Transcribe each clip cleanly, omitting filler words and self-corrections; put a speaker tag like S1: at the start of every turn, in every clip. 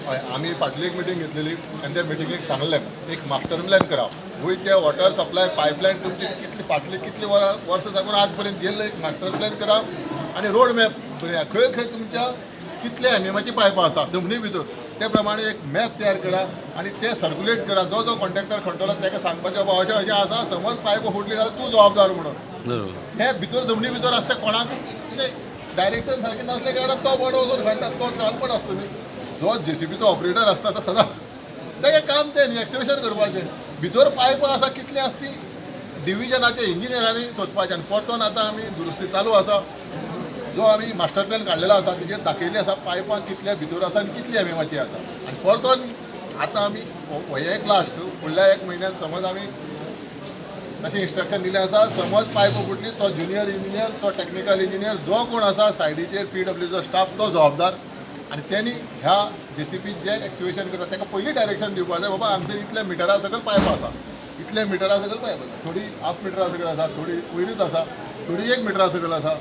S1: हय आमी फाटली एक मिटींग घेतलेली आनी त्या मिटिंगेक सांगलें एक मास्टर प्लॅन करप गोंयचे वॉटर सप्लाय पायपलायन तुमची कितली वर्सां साकून आज पर्यंत गेल्लो एक मास्टर प्लॅन करप आनी रोड मॅप खंय खंय तुमच्या कितले एमएमाची पायपां आसा जमनी भितर ते प्रमाणे एक मॅप तयार करा आनी ते सर्क्युलेट करा जो कॉन्ट्रॅक्टर खंयटलो ताका सांगपाचें बाबा अशें अशें आसा समज पायप फुटली जाल्यार तूं जबाबदार म्हणून हे भितर जमनी भितर आसता कोणाक डायरेक्शन सारकें नासले कारणान तो बडो वचून घालता तो घालपण आसता न्ही जो जेसीबीचो ऑपरेटर आसता तो सदांच तेगे काम तें न्ही एक्सकवेशन करपाचें भितर पायपां आसा कितली आसा ती डिव्हिजनाच्या इंजिनियरांनी सोदपाचें आनी परतून आतां आमी दुरुस्ती चालू आसा जो आमी मास्टर प्लॅन काडलेलो आसा तेजेर दाखयल्ली आसा पायपां कितल्या भितर आसा आनी कितली एमएमाची आसा आनी परतून आतां आमी हे एक लास्ट फुडल्या एक म्हयन्यान समज आमी अशें इंस्ट्रक्शन दिलें आसा समज पायप फुटली तो ज्युनियर इंजिनियर तो टॅक्निकल इंजिनियर जो कोण आसा सायडीचेर PWचो स्टाफ तो जबाबदार आनी त्यांनी ह्या जेसीबी जे एक्सक्वेशन करता ताका पयलीं डायरेक्शन दिवपाक जाय बाबा हांगसर इतल्या मिटरा सकल पायप आसा इतल्या मिटरा सकल पायप आसा थोडी हाफ मिटरा सकल आसा थोडी वयरूच आसा थोडी 1 मिटरा सकल आसा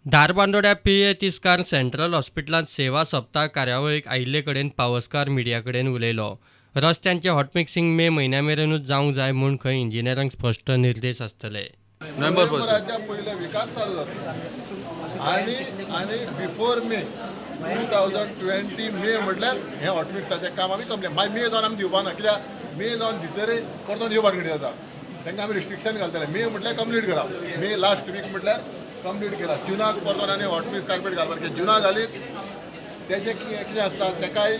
S2: धारबांदोड्या PA तिस्कार सेंट्रल हॉस्पिटलांत सेवा सप्ताह कार्यावळीक आयिल्ले कडेन पावसकार मिडिया कडेन उलयलो. रस्त्यांचे हॉट मिक्सिंग मे म्हयन्या मेरेनूच जावंक जाय म्हूण खंय इंजिनियरांक स्पश्ट निर्देश आसतले.
S1: नोव्हेंबराच्या पयल्या विकांत चालू जाता आनी बिफोर मे 2020 मे म्हटल्यार हें हॉट मिक्साचें काम आमी कंप्लीट मागीर मे जावन आमी दिवपाना कित्याक मे जावन भितर परतून ह्यो भानगडी जाता तांकां आमी रिस्ट्रिक्शन घालतले मे म्हटल्यार कंप्लीट करप मे लास्ट वीक म्हटल्यार कंप्लीट केला जुनाक परतून आनी हॉट मिक्स कार्पेट घालपाक जुना घालीत तेजें कितें आसता तेकाय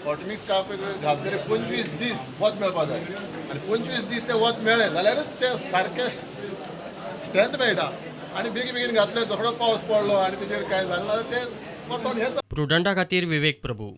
S1: हॉट मिक्स कार्पेट घालतले 25 दीस वत मेळपाक जाय आनी 25 दीस ते वत मेळ्ळें जाल्यारूच ते सारकें स्ट्रेंथ मेळटा आनी बेगीन घातले झगडो पावस पडलो आनी तेजेर कांय जालें जाल्यार ते परतून हे
S2: प्रुडंटा खातीर विवेक प्रभू.